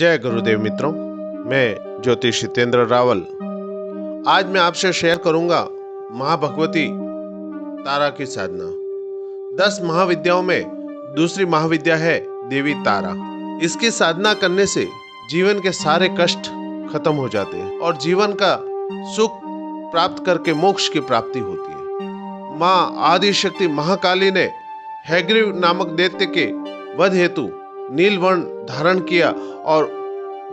जय गुरुदेव मित्रों, मैं ज्योतिष हितेंद्र रावल। आज मैं आपसे शेयर करूंगा महाभगवती तारा की साधना। 10 महाविद्याओं में दूसरी महाविद्या है देवी तारा। इसकी साधना करने से जीवन के सारे कष्ट खत्म हो जाते हैं और जीवन का सुख प्राप्त करके मोक्ष की प्राप्ति होती है। माँ आदिशक्ति महाकाली ने हैग्रीव नामक दैत्य के वध हेतु नील वर्ण धारण किया और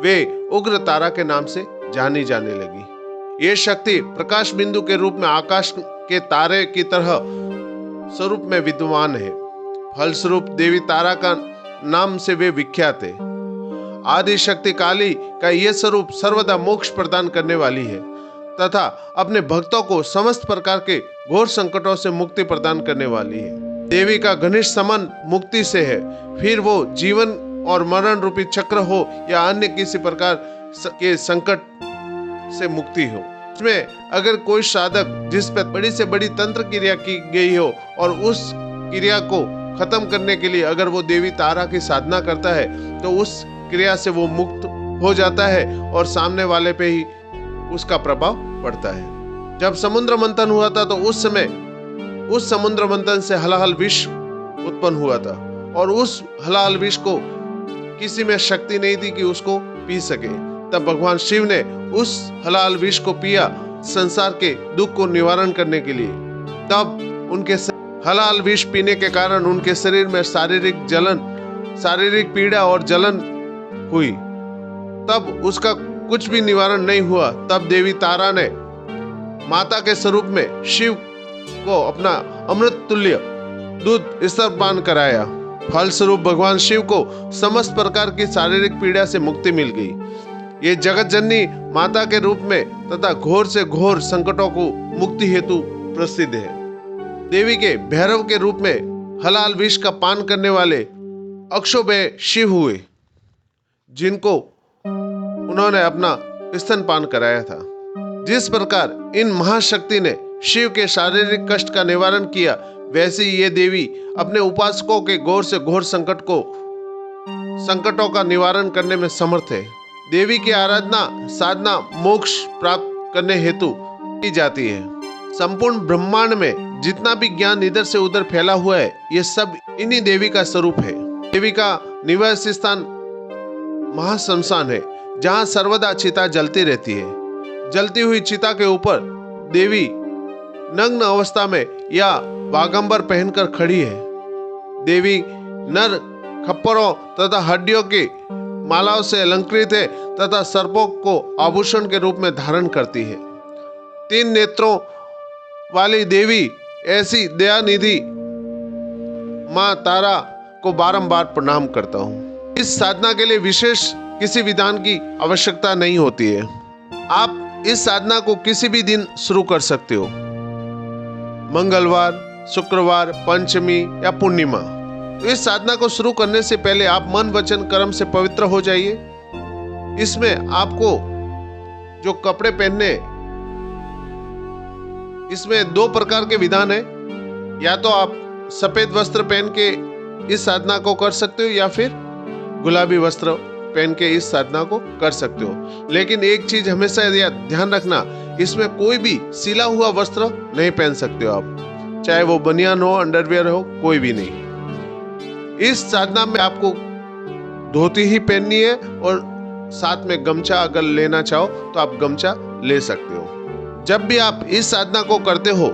वे उग्र तारा के नाम से जानी जाने लगी। ये शक्ति प्रकाश बिंदु के रूप में आकाश के तारे की तरह स्वरूप में विद्यमान है। फलस्वरूप देवी तारा का नाम से वे विख्यात है। आदि शक्ति काली का यह स्वरूप सर्वदा मोक्ष प्रदान करने वाली है तथा अपने भक्तों को समस्त प्रकार के घोर संकटों से मुक्ति प्रदान करने वाली है। देवी का घनिष्ठ संबंध मुक्ति से है, फिर वो जीवन और मरण रूपी चक्र हो या अन्य किसी प्रकार के संकट से मुक्ति हो। इसमें अगर कोई साधक जिस पर बड़ी से बड़ी तंत्र क्रिया की गई हो और उस क्रिया को खत्म करने के लिए अगर वो देवी तारा की साधना करता है तो उस क्रिया से वो मुक्त हो जाता है और सामने वाले पे ही उसका प्रभाव पड़ता है। जब समुद्र मंथन हुआ था तो उस समय उस समुद्र मंथन से हलाहल विष उत्पन्न हुआ था और उस हलाहल विष को किसी में शक्ति नहीं थी कि उसको पी सके। तब भगवान शिव ने उस हलाहल विष को पिया संसार के दुख को निवारण करने के लिए। तब उनके हलाहल विष पीने के कारण उनके शरीर में शारीरिक पीड़ा और जलन हुई। तब उसका कुछ भी निवारण नहीं हुआ। तब देवी तारा ने माता के स्वरूप में शिव को अपना अमृत तुल्य दूध स्तनपान कराया। फलस्वरूप भगवान शिव को समस्त प्रकार की शारीरिक पीड़ा से मुक्ति मिल गई। ये जगत जननी माता के रूप में तथा घोर से घोर संकटों को मुक्ति हेतु प्रसिद्ध है। देवी के भैरव के रूप में हलाल विष का पान करने वाले अक्षोभय शिव हुए, जिनको उन्होंने अपना स्तनपान कराया था। जिस प्रकार इन महाशक्ति ने शिव के शारीरिक कष्ट का निवारण किया, वैसे ही ये देवी अपने उपासकों के घोर से घोर संकटों का निवारण करने में समर्थ है। देवी की आराधना साधना मोक्ष प्राप्त करने हेतु की जाती है। संपूर्ण ब्रह्मांड में जितना भी ज्ञान इधर से उधर फैला हुआ है, ये सब इन्हीं देवी का स्वरूप है। देवी का निवास स्थान महाश्मशान है, जहाँ सर्वदा चिता जलती रहती है। जलती हुई चिता के ऊपर देवी नग्न अवस्था में या बागंबर पहनकर खड़ी है। देवी नर खप्परों तथा हड्डियों की मालाओं से अलंकृत है तथा सर्पों को आभूषण के रूप में धारण करती है। 3 नेत्रों वाली देवी ऐसी दयानिधि माँ तारा को बारंबार प्रणाम करता हूँ। इस साधना के लिए विशेष किसी विधान की आवश्यकता नहीं होती है। आप इस साधना को किसी भी दिन शुरू कर सकते हो, मंगलवार, शुक्रवार, पंचमी या पूर्णिमा। तो इस साधना को शुरू करने से पहले आप मन वचन कर्म से पवित्र हो जाइए। इसमें आपको जो कपड़े पहनने, इसमें 2 प्रकार के विधान है। या तो आप सफेद वस्त्र पहन के इस साधना को कर सकते हो या फिर गुलाबी वस्त्र पहन के इस साधना को कर सकते हो। लेकिन एक चीज हमेशा ध्यान रखना, इसमें कोई भी सिला हुआ वस्त्र नहीं पहन सकते हो आप, चाहे वो बनियान हो, अंडरवियर हो, कोई भी नहीं। इस साधना में आपको धोती ही पहननी है और साथ में गमछा अगर लेना चाहो तो आप गमछा ले सकते हो। जब भी आप इस साधना को करते हो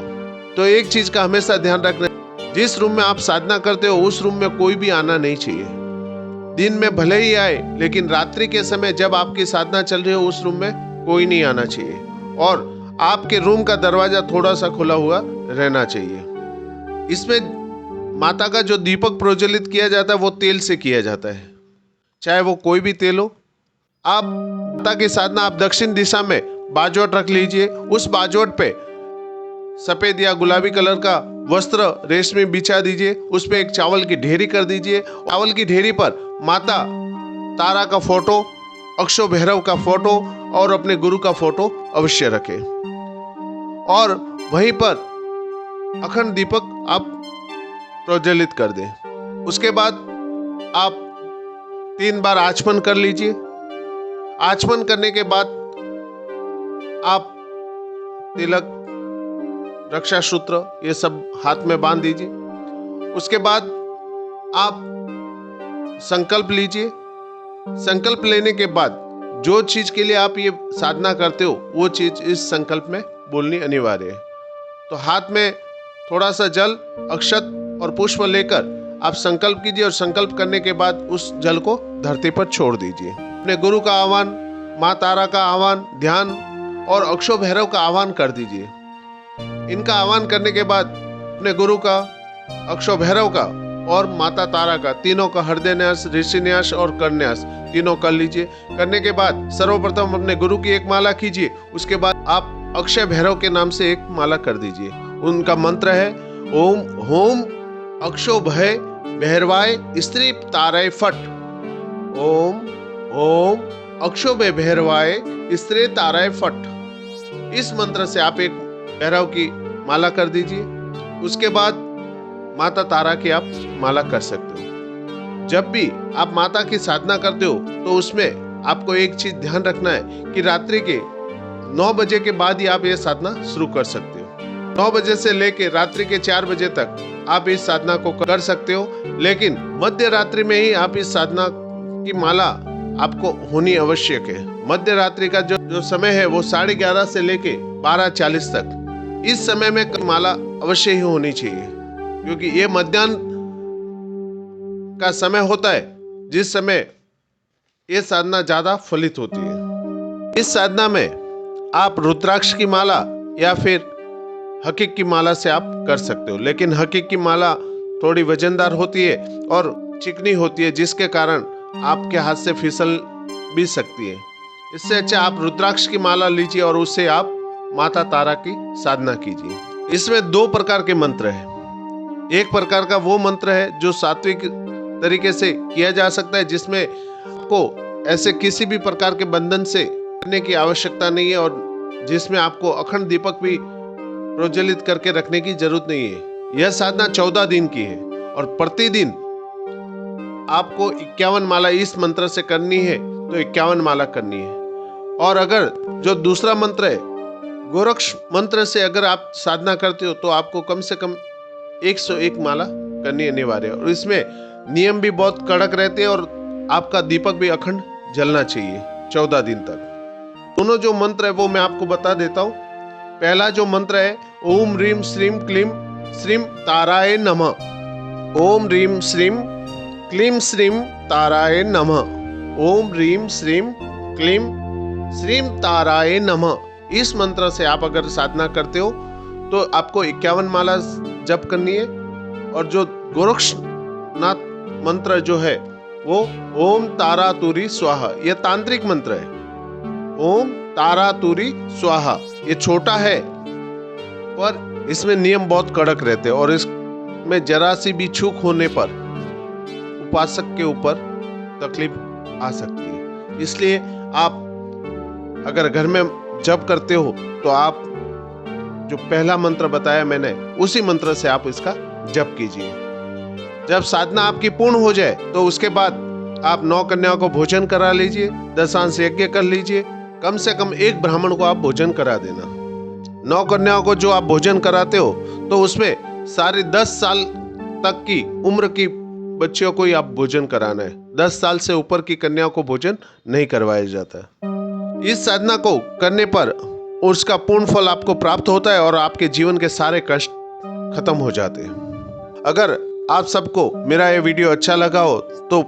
तो एक चीज का हमेशा ध्यान रखना, जिस रूम में आप साधना करते हो उस रूम में कोई भी आना नहीं चाहिए। दिन में भले ही आए, लेकिन रात्रि के समय जब आपकी साधना चल रही हो उस रूम में कोई नहीं आना चाहिए और आपके रूम का दरवाजा थोड़ा सा खुला हुआ रहना चाहिए। इसमें माता का जो दीपक प्रज्वलित किया जाता है वो तेल से किया जाता है, चाहे वो कोई भी तेल हो। आप माता की साधना आप दक्षिण दिशा में बाजवट रख लीजिए। उस बाजवट पे सफेद या गुलाबी कलर का वस्त्र रेशमी बिछा दीजिए। उस पे एक चावल की ढेरी कर दीजिए। चावल की ढेरी पर माता तारा का फोटो, अक्षो भैरव का फोटो और अपने गुरु का फोटो अवश्य रखें और वहीं पर अखंड दीपक आप प्रज्वलित कर दें। उसके बाद आप 3 बार आचमन कर लीजिए आचमन करने के बाद आप तिलक, रक्षा सूत्र ये सब हाथ में बांध दीजिए। उसके बाद आप संकल्प लीजिए। संकल्प लेने के बाद जो चीज के लिए आप ये साधना करते हो वो चीज इस संकल्प में बोलनी अनिवार्य है। तो हाथ में थोड़ा सा जल, अक्षत और पुष्प लेकर आप संकल्प कीजिए और संकल्प करने के बाद उस जल को धरती पर छोड़ दीजिए। अपने गुरु का आह्वान, माँ तारा का आह्वान, ध्यान और अक्षो भैरव का आह्वान कर दीजिए। इनका आह्वान करने के बाद अपने गुरु का, अक्षो भैरव का और माता तारा का, तीनों का हृदय न्यास, ऋषि न्यास और कर न्यास तीनों कर लीजिए। करने के बाद सर्वप्रथम अपने गुरु की एक माला कीजिए। उसके बाद आप अक्षय भैरव के नाम से एक माला कर दीजिए। उनका मंत्र है ओम होम अक्षो भय भैरवाय स्त्री ताराय फट। ओम ओम अक्षो भय भैरवाय स्त्री ताराय फट। इस मंत्र से आप एक भैरव की माला कर दीजिए। उसके बाद माता तारा की आप माला कर सकते हो। जब भी आप माता की साधना करते हो तो उसमें आपको एक चीज ध्यान रखना है कि रात्रि के 9 बजे के बाद ही आप ये साधना शुरू कर सकते हो। 9 बजे से लेके रात्रि के 4 बजे तक आप इस साधना को कर सकते हो, लेकिन मध्य रात्रि में ही आप इस साधना की माला आपको होनी आवश्यक है। मध्य रात्रि का जो समय है वो 11:30 से लेके 12:40 तक, इस समय में माला अवश्य ही होनी चाहिए, क्योंकि ये मध्याह्न का समय होता है जिस समय ये साधना ज्यादा फलित होती है। इस साधना में आप रुद्राक्ष की माला या फिर हकीक की माला से आप कर सकते हो, लेकिन हकीक की माला थोड़ी वजनदार होती है और चिकनी होती है, जिसके कारण आपके हाथ से फिसल भी सकती है। इससे अच्छा आप रुद्राक्ष की माला लीजिए और उससे आप माता तारा की साधना कीजिए। इसमें 2 प्रकार के मंत्र हैं। एक प्रकार का वो मंत्र है जो सात्विक तरीके से किया जा सकता है, जिसमें आपको ऐसे किसी भी प्रकार के बंधन से करने की आवश्यकता नहीं है और जिसमें आपको अखंड दीपक भी प्रज्वलित करके रखने की जरूरत नहीं है। यह साधना 14 दिन की है और प्रतिदिन आपको 51 माला इस मंत्र से करनी है तो 51 माला करनी है। और अगर जो दूसरा मंत्र है गोरक्ष मंत्र से अगर आप साधना करते हो तो आपको कम से कम 101 माला करनी अनिवार्य है और इसमें नियम भी बहुत कड़क रहते हैं और आपका दीपक भी अखंड जलना चाहिए 14 दिन तक। दोनों जो मंत्र है वो मैं आपको बता देता हूँ। पहला जो मंत्र है ओम रीम श्रीम क्लीम श्रीम ताराय नमः। ओम रीम श्रीम क्लीम श्रीम ताराय नमः। ओम रीम श्रीम क्लीम श्रीम ताराय नमः। इस मंत्र से आप अगर साधना करते हो तो आपको 51 माला जप करनी है। और जो गोरक्षनाथ मंत्र जो है वो ओम तारा तुरी स्वाहा, यह तांत्रिक मंत्र है। ओम तारा तुरी स्वाहा, ये छोटा है पर इसमें नियम बहुत कड़क रहते हैं और इसमें जरा सी भी चूक होने पर उपासक के ऊपर तकलीफ आ सकती है। इसलिए आप अगर घर में जप करते हो तो आप जो पहला मंत्र बताया मैंने उसी मंत्र से आप इसका जप कीजिए। जब साधना आपकी पूर्ण हो जाए तो उसके बाद आप 9 कन्याओं को भोजन करा लीजिए, दशांश यज्ञ कर लीजिए। कम से कम 1 ब्राह्मण को आप भोजन करा देना। 9 कन्याओं को जो आप भोजन कराते हो तो उसमें सारी 10 साल तक की उम्र की बच्चियों को ही आप भोजन कराना है। 10 साल से ऊपर की कन्याओं को भोजन नहीं करवाया जाता। इस साधना को करने पर उसका पूर्ण फल आपको प्राप्त होता है और आपके जीवन के सारे कष्ट खत्म हो जाते हैं। अगर आप सबको मेरा ये वीडियो अच्छा लगा हो तो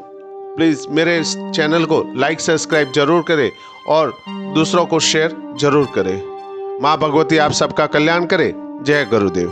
प्लीज मेरे इस चैनल को लाइक सब्सक्राइब जरूर करें और दूसरों को शेयर जरूर करें। माँ भगवती आप सबका कल्याण करे। जय गुरुदेव।